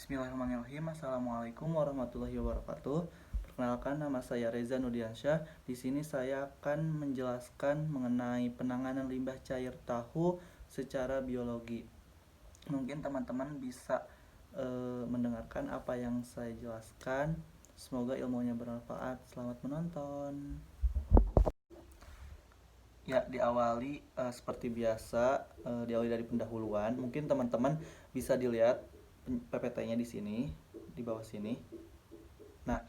Bismillahirrahmanirrahim. Assalamualaikum warahmatullahi wabarakatuh. Perkenalkan, nama saya Reza Nudiansyah. Di sini saya akan menjelaskan mengenai penanganan limbah cair tahu secara biologi. Mungkin teman-teman bisa mendengarkan apa yang saya jelaskan. Semoga ilmunya bermanfaat. Selamat menonton. Ya, diawali seperti biasa, diawali dari pendahuluan. Mungkin teman-teman bisa dilihat PPT-nya di sini, di bawah sini. Nah,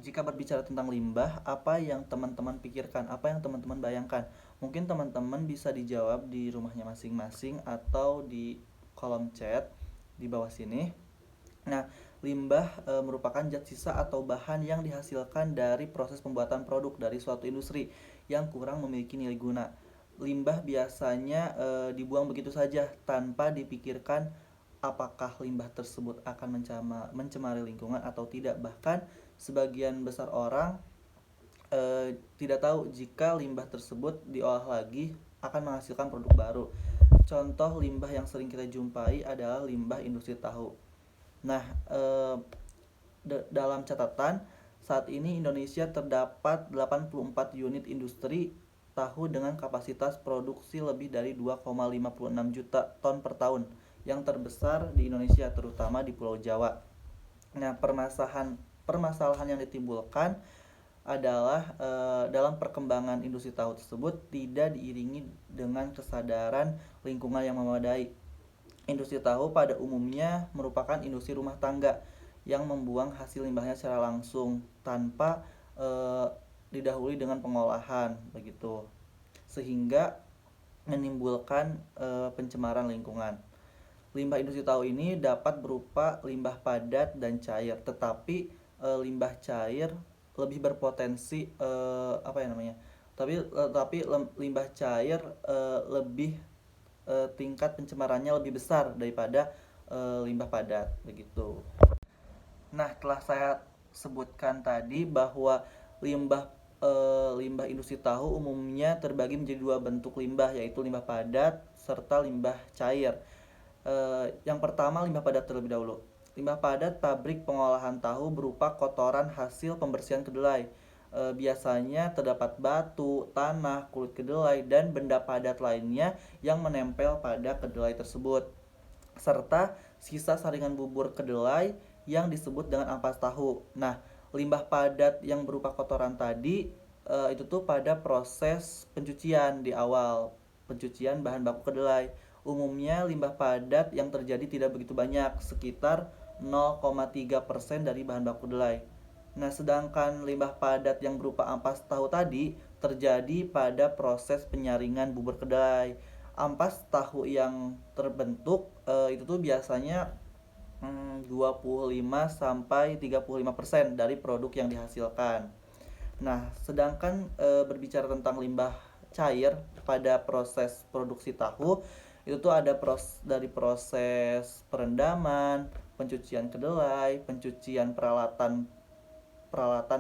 jika berbicara tentang limbah, apa yang teman-teman pikirkan, apa yang teman-teman bayangkan? Mungkin teman-teman bisa dijawab di rumahnya masing-masing atau di kolom chat di bawah sini. Nah, limbah merupakan zat sisa atau bahan yang dihasilkan dari proses pembuatan produk dari suatu industri yang kurang memiliki nilai guna. Limbah biasanya dibuang begitu saja tanpa dipikirkan apakah limbah tersebut akan mencemari lingkungan atau tidak. Bahkan sebagian besar orang tidak tahu jika limbah tersebut diolah lagi akan menghasilkan produk baru. Contoh limbah yang sering kita jumpai adalah limbah industri tahu. Nah, dalam catatan, saat ini Indonesia terdapat 84 unit industri tahu dengan kapasitas produksi lebih dari 2,56 juta ton per tahun, yang terbesar di Indonesia, terutama di Pulau Jawa. Nah, permasalahan yang ditimbulkan adalah dalam perkembangan industri tahu tersebut tidak diiringi dengan kesadaran lingkungan yang memadai. Industri tahu pada umumnya merupakan industri rumah tangga yang membuang hasil limbahnya secara langsung tanpa didahului dengan pengolahan begitu, sehingga menimbulkan pencemaran lingkungan. Limbah industri tahu ini dapat berupa limbah padat dan cair, tetapi limbah cair lebih berpotensi limbah cair lebih tingkat pencemarannya lebih besar daripada limbah padat begitu. Nah, telah saya sebutkan tadi bahwa limbah industri tahu umumnya terbagi menjadi dua bentuk limbah, yaitu limbah padat serta limbah cair. Yang pertama, limbah padat terlebih dahulu. Limbah padat pabrik pengolahan tahu berupa kotoran hasil pembersihan kedelai. Biasanya terdapat batu, tanah, kulit kedelai, dan benda padat lainnya yang menempel pada kedelai tersebut, serta sisa saringan bubur kedelai yang disebut dengan ampas tahu. Nah, limbah padat yang berupa kotoran tadi itu tuh pada proses pencucian di awal pencucian bahan baku kedelai. Umumnya limbah padat yang terjadi tidak begitu banyak, sekitar 0,3% dari bahan baku kedelai. Nah, sedangkan limbah padat yang berupa ampas tahu tadi terjadi pada proses penyaringan bubur kedelai. Ampas tahu yang terbentuk itu tuh biasanya 25 sampai 35% dari produk yang dihasilkan. Nah, sedangkan berbicara tentang limbah cair pada proses produksi tahu, itu tuh ada dari proses perendaman, pencucian kedelai, pencucian peralatan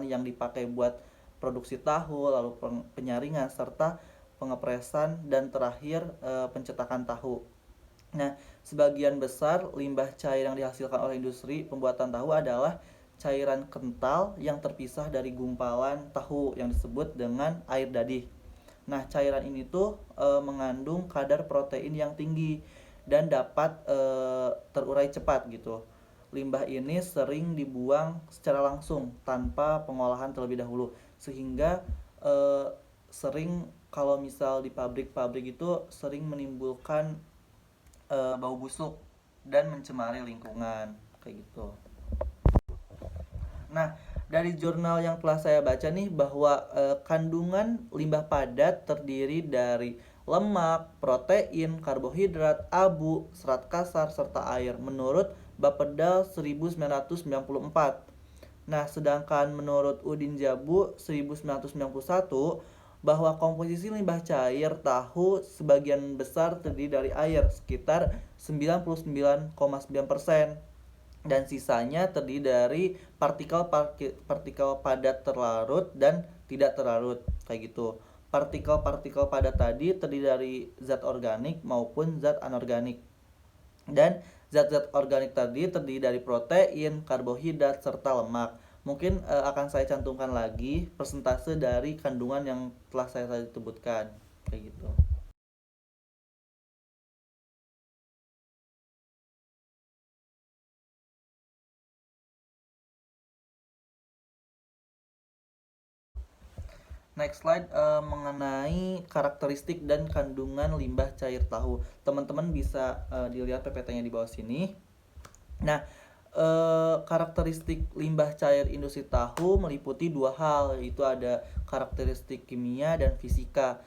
yang dipakai buat produksi tahu, lalu penyaringan serta pengepresan, dan terakhir pencetakan tahu. Nah, sebagian besar limbah cair yang dihasilkan oleh industri pembuatan tahu adalah cairan kental yang terpisah dari gumpalan tahu yang disebut dengan air dadih. Nah, cairan ini tuh mengandung kadar protein yang tinggi dan dapat terurai cepat gitu. Limbah ini sering dibuang secara langsung tanpa pengolahan terlebih dahulu, sehingga sering kalau misal di pabrik-pabrik itu sering menimbulkan bau busuk dan mencemari lingkungan kayak gitu. Nah, dari jurnal yang telah saya baca nih bahwa kandungan limbah padat terdiri dari lemak, protein, karbohidrat, abu, serat kasar, serta air menurut Bapedal 1994. Nah, sedangkan menurut Udin Jabu 1991 bahwa komposisi limbah cair tahu sebagian besar terdiri dari air sekitar 99,9%, dan sisanya terdiri dari partikel padat terlarut dan tidak terlarut kayak gitu. Partikel-partikel padat tadi terdiri dari zat organik maupun zat anorganik. Dan zat-zat organik tadi terdiri dari protein, karbohidrat, serta lemak. Mungkin akan saya cantumkan lagi persentase dari kandungan yang telah saya tadi sebutkan, kayak gitu. Next slide mengenai karakteristik dan kandungan limbah cair tahu. Teman-teman bisa dilihat PPT-nya di bawah sini. Nah, karakteristik limbah cair industri tahu meliputi dua hal, yaitu ada karakteristik kimia dan fisika.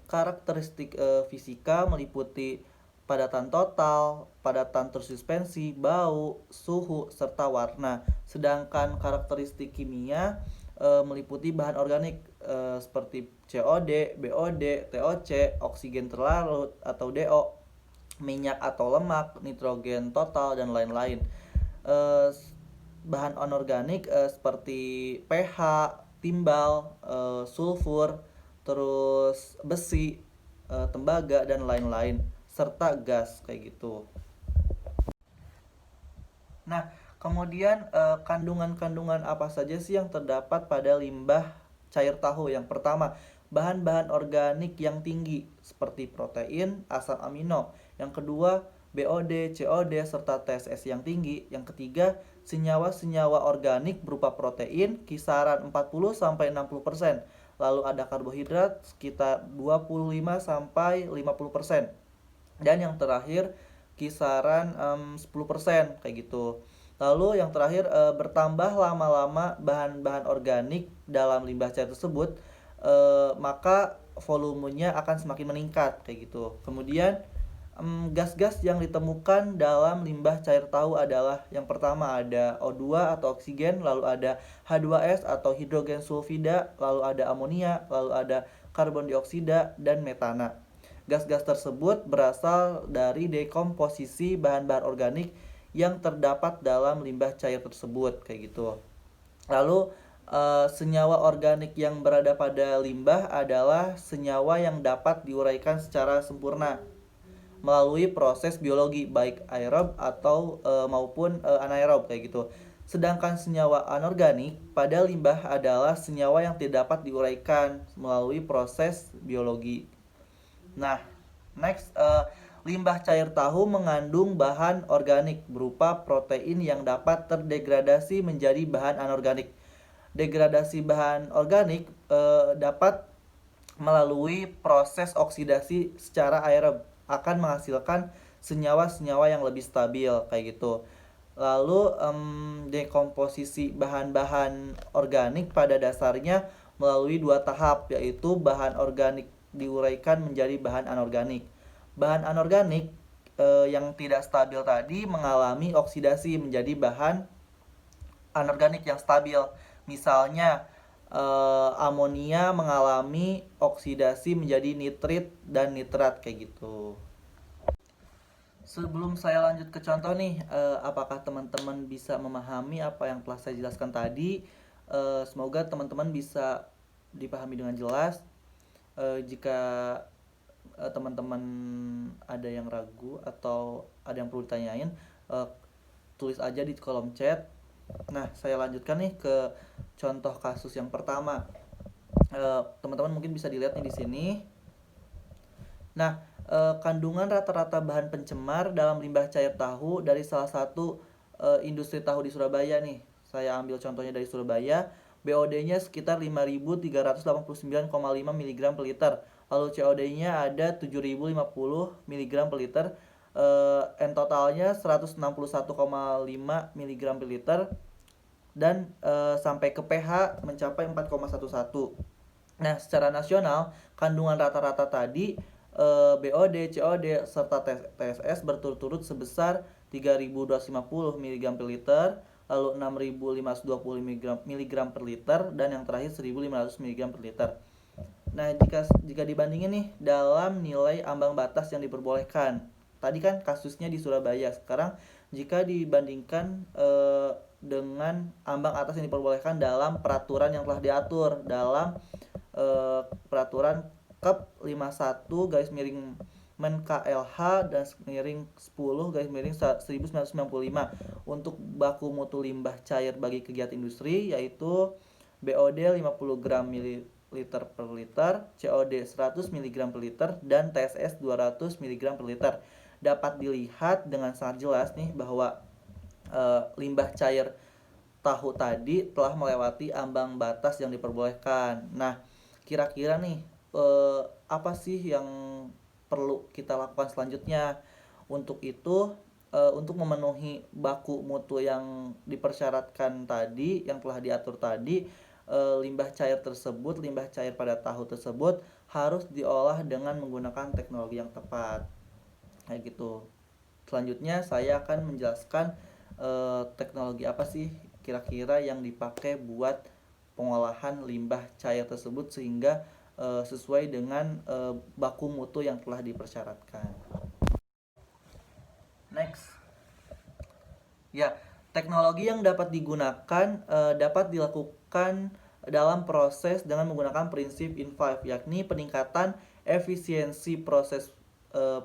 Karakteristik fisika meliputi padatan total, padatan tersuspensi, bau, suhu, serta warna. Sedangkan karakteristik kimia meliputi bahan organik seperti COD, BOD, TOC, oksigen terlarut atau DO, minyak atau lemak, nitrogen total, dan lain-lain. Eh, Bahan anorganik seperti pH, timbal, sulfur, terus besi, tembaga, dan lain-lain, serta gas kayak gitu. Nah, kemudian kandungan-kandungan apa saja sih yang terdapat pada limbah cair tahu? Yang pertama, bahan-bahan organik yang tinggi seperti protein, asam amino. Yang kedua, BOD, COD, serta TSS yang tinggi. Yang ketiga, senyawa-senyawa organik berupa protein kisaran 40 sampai 60%. Lalu ada karbohidrat sekitar 25 sampai 50%. Dan yang terakhir kisaran 10% kayak gitu. Lalu yang terakhir bertambah lama-lama bahan-bahan organik dalam limbah cair tersebut, maka volumenya akan semakin meningkat kayak gitu. Kemudian gas-gas yang ditemukan dalam limbah cair tahu adalah yang pertama ada O2 atau oksigen, lalu ada H2S atau hidrogen sulfida, lalu ada amonia, lalu ada karbon dioksida, dan metana. Gas-gas tersebut berasal dari dekomposisi bahan-bahan organik yang terdapat dalam limbah cair tersebut kayak gitu. Lalu senyawa organik yang berada pada limbah adalah senyawa yang dapat diuraikan secara sempurna melalui proses biologi baik aerob atau maupun anaerob kayak gitu. Sedangkan senyawa anorganik pada limbah adalah senyawa yang tidak dapat diuraikan melalui proses biologi. Nah, next limbah cair tahu mengandung bahan organik berupa protein yang dapat terdegradasi menjadi bahan anorganik. Degradasi bahan organik dapat melalui proses oksidasi secara aerob akan menghasilkan senyawa-senyawa yang lebih stabil kayak gitu. Lalu dekomposisi bahan-bahan organik pada dasarnya melalui dua tahap, yaitu bahan organik diuraikan menjadi bahan anorganik. Bahan anorganik yang tidak stabil tadi mengalami oksidasi menjadi bahan anorganik yang stabil. Misalnya amonia mengalami oksidasi menjadi nitrit dan nitrat kayak gitu. Sebelum saya lanjut ke contoh nih, apakah teman-teman bisa memahami apa yang telah saya jelaskan tadi? Semoga teman-teman bisa dipahami dengan jelas. Jika teman-teman ada yang ragu atau ada yang perlu ditanyain, tulis aja di kolom chat. Nah, saya lanjutkan nih ke contoh kasus yang pertama. Teman-teman mungkin bisa dilihat nih di sini. Nah, kandungan rata-rata bahan pencemar dalam limbah cair tahu dari salah satu industri tahu di Surabaya nih. Saya ambil contohnya dari Surabaya. BOD-nya sekitar 5.389,5 mg per liter. Lalu COD-nya ada 7.050 mg per liter. N totalnya 161,5 mg per liter. Dan sampai ke pH mencapai 4,11. Nah, secara nasional, kandungan rata-rata tadi BOD, COD, serta TSS berturut-turut sebesar 3.250 mg per liter, lalu 6.520 mg per liter, dan yang terakhir 1.500 mg per liter. Nah, jika dibandingin nih dalam nilai ambang batas yang diperbolehkan. Tadi kan kasusnya di Surabaya. Sekarang jika dibandingkan dengan ambang atas yang diperbolehkan dalam peraturan yang telah diatur dalam peraturan KEP 51 garis miring Men KLH dan miring 10 garis miring 1995 untuk baku mutu limbah cair bagi kegiatan industri, yaitu BOD 50 gram mililiter per liter, COD 100 mg per liter, dan TSS 200 mg per liter. Dapat dilihat dengan sangat jelas nih bahwa limbah cair tahu tadi telah melewati ambang batas yang diperbolehkan. Nah, kira-kira nih apa sih yang perlu kita lakukan selanjutnya? Untuk itu, untuk memenuhi baku mutu yang dipersyaratkan tadi, yang telah diatur tadi, limbah cair pada tahu tersebut harus diolah dengan menggunakan teknologi yang tepat. Kayak gitu. Selanjutnya saya akan menjelaskan teknologi apa sih kira-kira yang dipakai buat pengolahan limbah cair tersebut sehingga sesuai dengan baku mutu yang telah dipersyaratkan. Next. Ya, teknologi yang dapat digunakan dapat dilakukan dalam proses dengan menggunakan prinsip In5, yakni peningkatan efisiensi proses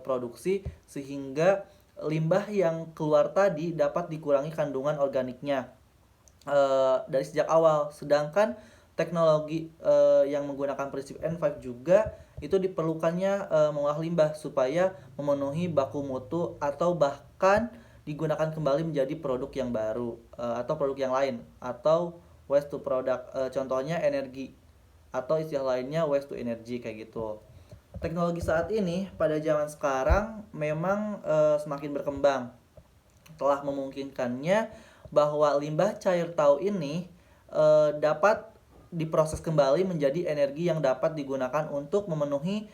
produksi sehingga limbah yang keluar tadi dapat dikurangi kandungan organiknya dari sejak awal. Sedangkan teknologi yang menggunakan prinsip N5 juga itu diperlukannya mengolah limbah supaya memenuhi baku mutu atau bahkan digunakan kembali menjadi produk yang baru atau produk yang lain atau waste to product, contohnya energi atau istilah lainnya waste to energy kayak gitu. Teknologi saat ini pada zaman sekarang memang semakin berkembang, telah memungkinkannya bahwa limbah cair tahu ini dapat diproses kembali menjadi energi yang dapat digunakan untuk memenuhi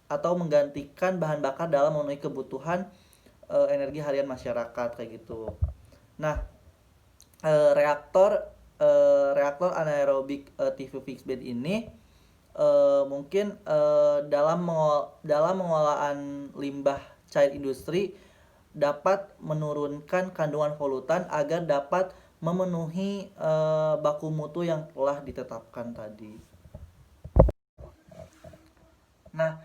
atau menggantikan bahan bakar dalam memenuhi kebutuhan energi harian masyarakat kayak gitu. Nah, reaktor anaerobik TIFO fixed bed ini mungkin dalam pengolahan limbah cair industri dapat menurunkan kandungan polutan agar dapat memenuhi baku mutu yang telah ditetapkan tadi. Nah,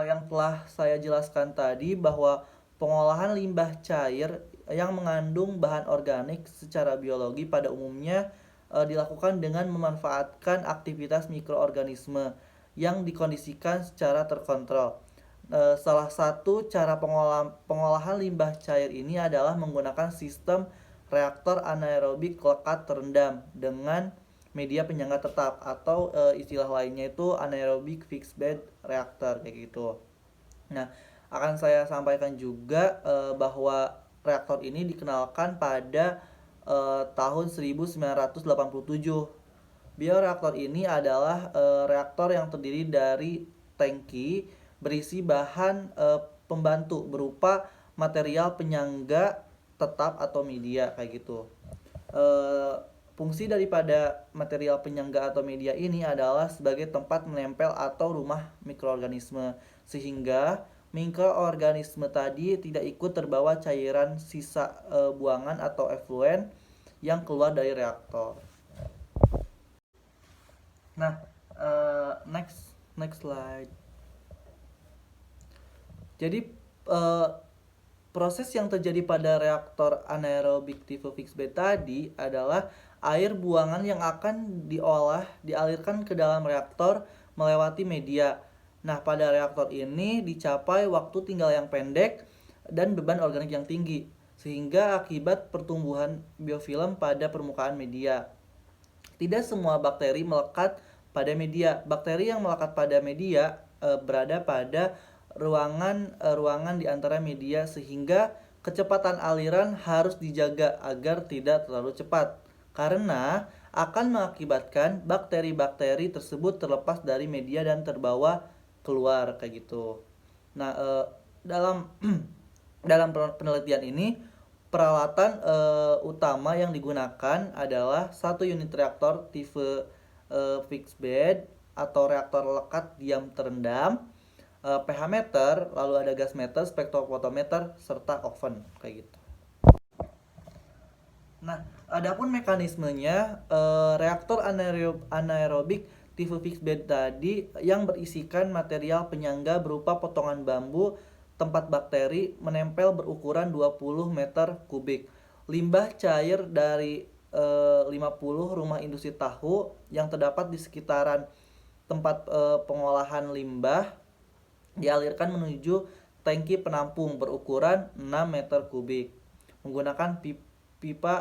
yang telah saya jelaskan tadi bahwa pengolahan limbah cair yang mengandung bahan organik secara biologi pada umumnya dilakukan dengan memanfaatkan aktivitas mikroorganisme yang dikondisikan secara terkontrol. Salah satu cara pengolahan limbah cair ini adalah menggunakan sistem reaktor anaerobik lekat terendam dengan media penyangga tetap atau istilah lainnya itu anaerobic fixed bed reactor kayak gitu. Nah, akan saya sampaikan juga bahwa reaktor ini dikenalkan pada tahun 1987. Bioreaktor ini adalah reaktor yang terdiri dari tangki berisi bahan pembantu berupa material penyangga tetap atau media kayak gitu. Fungsi daripada material penyangga atau media ini adalah sebagai tempat menempel atau rumah mikroorganisme sehingga mikroorganisme tadi tidak ikut terbawa cairan sisa buangan atau efluen yang keluar dari reaktor. Nah, next slide. Jadi proses yang terjadi pada reaktor anaerobik TIFO fixed bed tadi adalah air buangan yang akan diolah dialirkan ke dalam reaktor melewati media. Nah, pada reaktor ini dicapai waktu tinggal yang pendek dan beban organik yang tinggi, sehingga akibat pertumbuhan biofilm pada permukaan media. Tidak semua bakteri melekat pada media. Bakteri yang melekat pada media berada pada ruangan di antara media sehingga kecepatan aliran harus dijaga agar tidak terlalu cepat karena akan mengakibatkan bakteri-bakteri tersebut terlepas dari media dan terbawa keluar kayak gitu. Nah, dalam dalam penelitian ini peralatan utama yang digunakan adalah satu unit reaktor tipe fixed bed atau reaktor lekat diam terendam, pH meter, lalu ada gas meter, spektrofotometer, serta oven kayak gitu. Nah, adapun mekanismenya reaktor anaerobik tipe fixed bed tadi yang berisikan material penyangga berupa potongan bambu tempat bakteri menempel berukuran 20 meter kubik. Limbah cair dari 50 rumah industri tahu yang terdapat di sekitaran tempat pengolahan limbah dialirkan menuju tangki penampung berukuran 6 meter kubik menggunakan pipa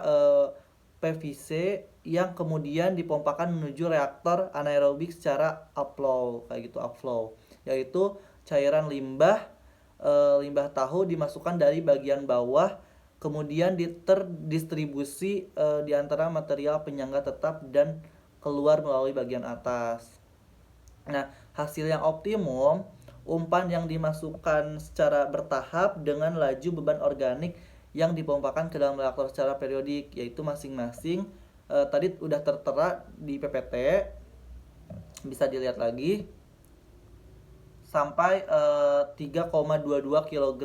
PVC yang kemudian dipompakan menuju reaktor anaerobik secara upflow, kayak gitu, upflow, yaitu cairan limbah tahu dimasukkan dari bagian bawah kemudian terdistribusi di antara material penyangga tetap dan keluar melalui bagian atas. Nah, hasil yang optimum umpan yang dimasukkan secara bertahap dengan laju beban organik yang dipompakan ke dalam reaktor secara periodik, yaitu masing-masing tadi udah tertera di PPT, bisa dilihat lagi, sampai 3,22 kg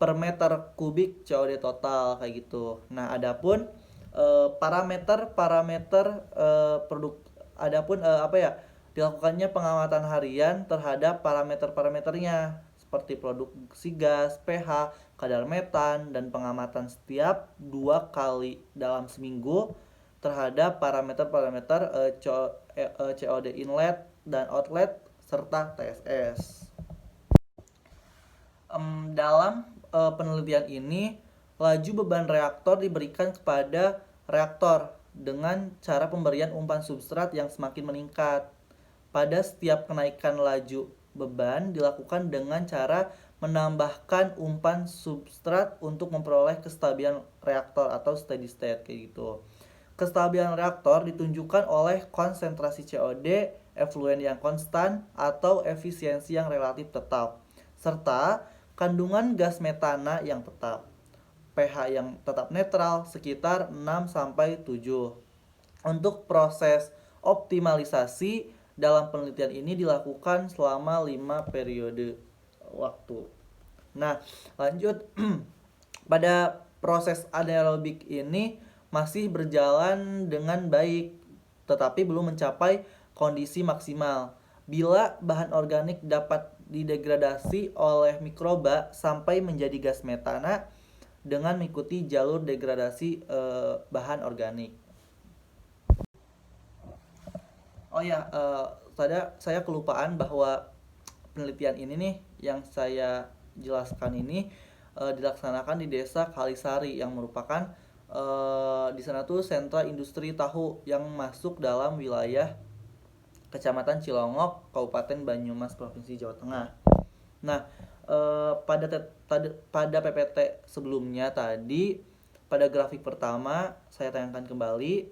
per meter kubik COD total, kayak gitu. Nah, adapun parameter dilakukannya pengamatan harian terhadap parameternya seperti produksi gas, pH, kadar metan, dan pengamatan setiap 2 kali dalam seminggu terhadap parameter COD inlet dan outlet serta TSS. Dalam penelitian ini, laju beban reaktor diberikan kepada reaktor dengan cara pemberian umpan substrat yang semakin meningkat. Pada setiap kenaikan laju beban dilakukan dengan cara menambahkan umpan substrat untuk memperoleh kestabilan reaktor atau steady state, kayak gitu. Kestabilan reaktor ditunjukkan oleh konsentrasi COD, efluen yang konstan atau efisiensi yang relatif tetap, serta kandungan gas metana yang tetap. pH yang tetap netral sekitar 6-7. Untuk proses optimalisasi dalam penelitian ini dilakukan selama 5 periode waktu. Nah, lanjut. Pada proses anaerobik ini masih berjalan dengan baik, tetapi belum mencapai kondisi maksimal. Bila bahan organik dapat didegradasi oleh mikroba sampai menjadi gas metana dengan mengikuti jalur degradasi bahan organik. Oh ya, saya kelupaan bahwa penelitian ini nih yang saya jelaskan ini dilaksanakan di Desa Kalisari yang merupakan di sana tuh sentra industri tahu yang masuk dalam wilayah Kecamatan Cilongok, Kabupaten Banyumas, Provinsi Jawa Tengah. Nah, pada PPT sebelumnya tadi, pada grafik pertama saya tayangkan kembali,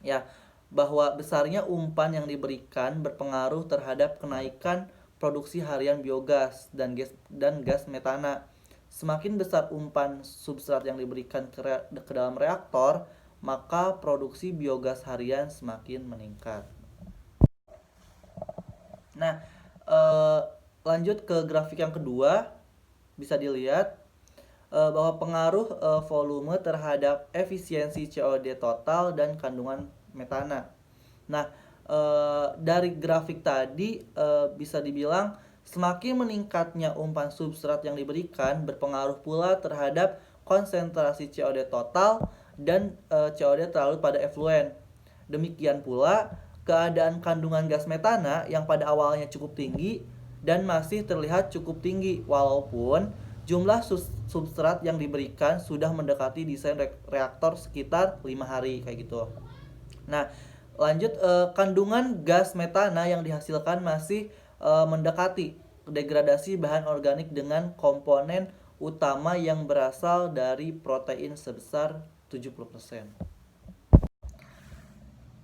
ya, bahwa besarnya umpan yang diberikan berpengaruh terhadap kenaikan produksi harian biogas dan gas metana. Semakin besar umpan substrat yang diberikan ke dalam reaktor, maka produksi biogas harian semakin meningkat. Nah, lanjut ke grafik yang kedua, bisa dilihat bahwa pengaruh volume terhadap efisiensi COD total dan kandungan metana. Nah, dari grafik tadi bisa dibilang semakin meningkatnya umpan substrat yang diberikan berpengaruh pula terhadap konsentrasi COD total dan COD terlalu pada efluen. Demikian pula keadaan kandungan gas metana yang pada awalnya cukup tinggi dan masih terlihat cukup tinggi walaupun jumlah substrat yang diberikan sudah mendekati desain reaktor sekitar 5 hari, kayak gitu. Nah, lanjut, kandungan gas metana yang dihasilkan masih mendekati degradasi bahan organik dengan komponen utama yang berasal dari protein sebesar 70%.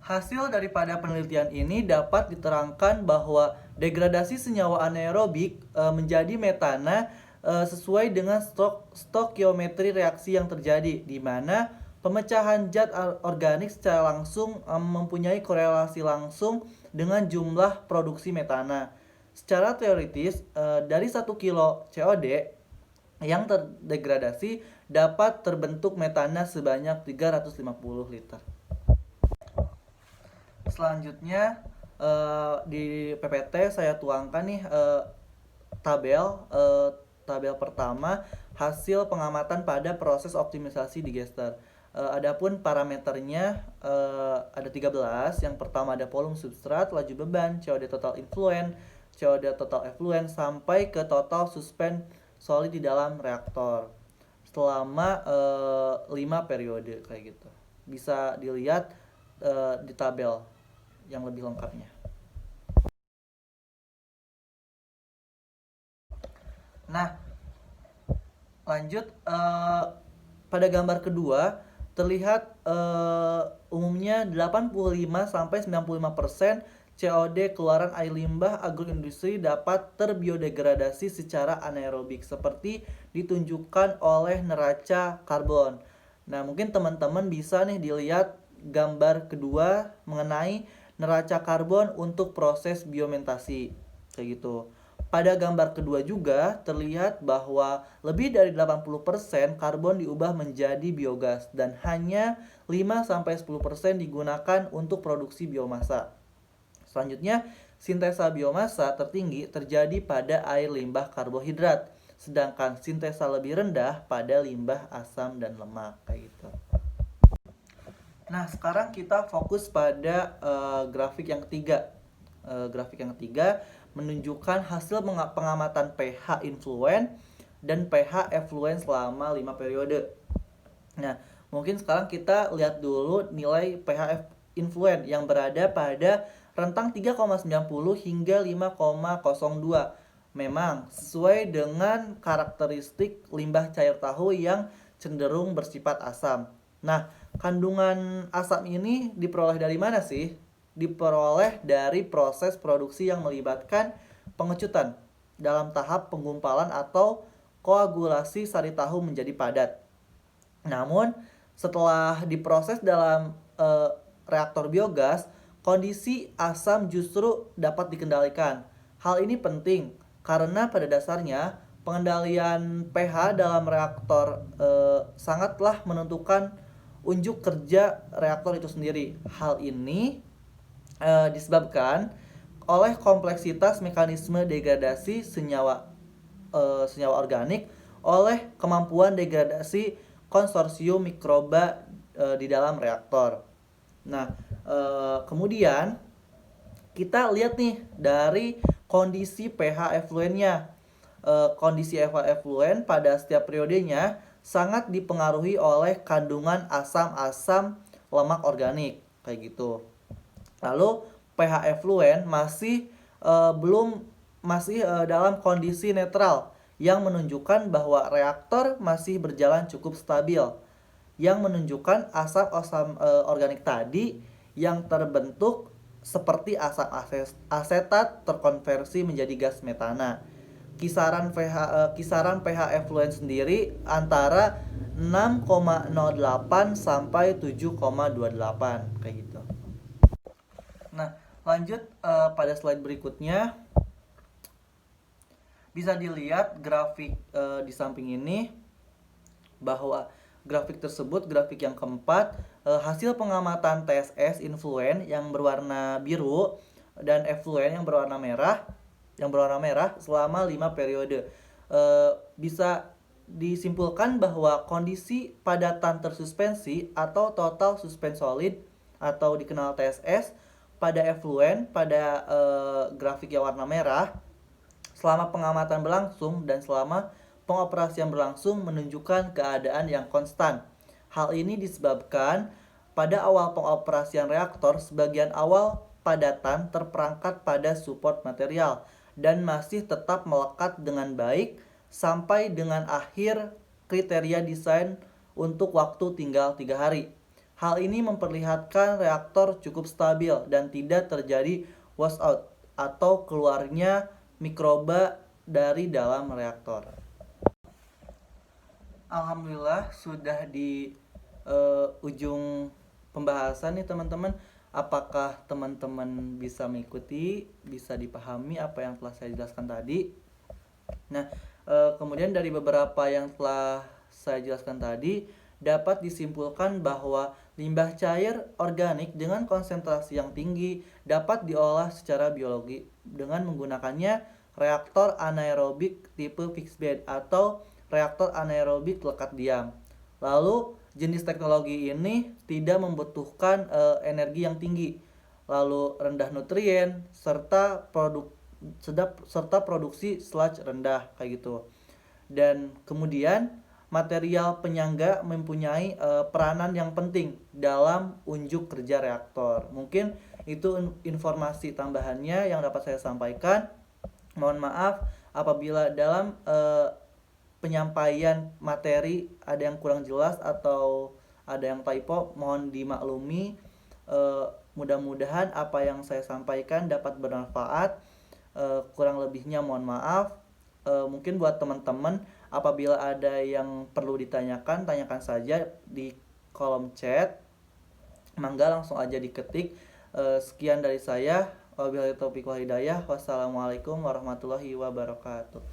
Hasil daripada penelitian ini dapat diterangkan bahwa degradasi senyawa anaerobik menjadi metana sesuai dengan stokiometri reaksi yang terjadi, di mana pemecahan zat organik secara langsung mempunyai korelasi langsung dengan jumlah produksi metana. Secara teoritis, dari 1 kilo COD yang terdegradasi dapat terbentuk metana sebanyak 350 liter. Selanjutnya di PPT saya tuangkan nih tabel tabel pertama hasil pengamatan pada proses optimisasi digester. Adapun parameternya ada 13. Yang pertama ada volume substrat, laju beban, COD total influent, COD total effluent sampai ke total suspend solid di dalam reaktor selama 5 periode kayak gitu. Bisa dilihat di tabel yang lebih lengkapnya. Nah, lanjut pada gambar kedua terlihat umumnya 85-95% COD keluaran air limbah agroindustri dapat terbiodegradasi secara anaerobik seperti ditunjukkan oleh neraca karbon. Nah, mungkin teman-teman bisa nih dilihat gambar kedua mengenai neraca karbon untuk proses biomentasi kayak gitu. Pada gambar kedua juga terlihat bahwa lebih dari 80% karbon diubah menjadi biogas dan hanya 5-10% digunakan untuk produksi biomasa. Selanjutnya, sintesa biomasa tertinggi terjadi pada air limbah karbohidrat, sedangkan sintesa lebih rendah pada limbah asam dan lemak kayak gitu. Nah, sekarang kita fokus pada grafik yang ketiga. Grafik yang ketiga menunjukkan hasil pengamatan pH influent dan pH effluent selama 5 periode. Nah, mungkin sekarang kita lihat dulu nilai pH influent yang berada pada rentang 3,90 hingga 5,02. Memang sesuai dengan karakteristik limbah cair tahu yang cenderung bersifat asam. Nah, kandungan asam ini diperoleh dari mana sih? Diperoleh dari proses produksi yang melibatkan pengecutan dalam tahap penggumpalan atau koagulasi sari tahu menjadi padat. Namun, setelah diproses dalam reaktor biogas, kondisi asam justru dapat dikendalikan. Hal ini penting karena pada dasarnya pengendalian pH dalam reaktor sangatlah menentukan unjuk kerja reaktor itu sendiri. Hal ini disebabkan oleh kompleksitas mekanisme degradasi senyawa organik oleh kemampuan degradasi konsorsium mikroba di dalam reaktor. Nah, kemudian kita lihat nih dari kondisi pH effluentnya. Kondisi pH effluent pada setiap periodenya sangat dipengaruhi oleh kandungan asam-asam lemak organik kayak gitu. Lalu pH effluent masih dalam kondisi netral yang menunjukkan bahwa reaktor masih berjalan cukup stabil, yang menunjukkan asam-asam organik tadi yang terbentuk seperti asam asetat terkonversi menjadi gas metana. Kisaran pH effluent sendiri antara 6,08 sampai 7,28 kayak gitu. Nah, lanjut pada slide berikutnya bisa dilihat grafik di samping ini bahwa grafik tersebut, grafik yang keempat, hasil pengamatan TSS influent yang berwarna biru dan effluent yang berwarna merah selama 5 periode. Bisa disimpulkan bahwa kondisi padatan tersuspensi atau total suspend solid atau dikenal TSS pada effluent pada grafik yang warna merah selama pengamatan berlangsung dan selama pengoperasian berlangsung menunjukkan keadaan yang konstan. Hal ini disebabkan pada awal pengoperasian reaktor sebagian awal padatan terperangkat pada support material dan masih tetap melekat dengan baik sampai dengan akhir kriteria desain untuk waktu tinggal 3 hari. Hal ini memperlihatkan reaktor cukup stabil dan tidak terjadi washout atau keluarnya mikroba dari dalam reaktor. Alhamdulillah sudah di ujung pembahasan nih teman-teman. Apakah teman-teman bisa mengikuti, bisa dipahami apa yang telah saya jelaskan tadi? Nah, kemudian dari beberapa yang telah saya jelaskan tadi dapat disimpulkan bahwa Limbah cair organik dengan konsentrasi yang tinggi dapat diolah secara biologi dengan menggunakannya reaktor anaerobik tipe fixed bed atau reaktor anaerobik lekat diam. Lalu jenis teknologi ini tidak membutuhkan energi yang tinggi, lalu rendah nutrien serta produksi sludge rendah kayak gitu. Dan kemudian material penyangga mempunyai peranan yang penting dalam unjuk kerja reaktor. Mungkin itu informasi tambahannya yang dapat saya sampaikan. Mohon maaf apabila dalam penyampaian materi ada yang kurang jelas atau ada yang typo, mohon dimaklumi. Mudah-mudahan apa yang saya sampaikan dapat bermanfaat. Kurang lebihnya mohon maaf. Mungkin buat teman-teman apabila ada yang perlu ditanyakan, tanyakan saja di kolom chat. Mangga langsung aja diketik. Sekian dari saya. Wabillahi taufiq wal hidayah. Wassalamualaikum warahmatullahi wabarakatuh.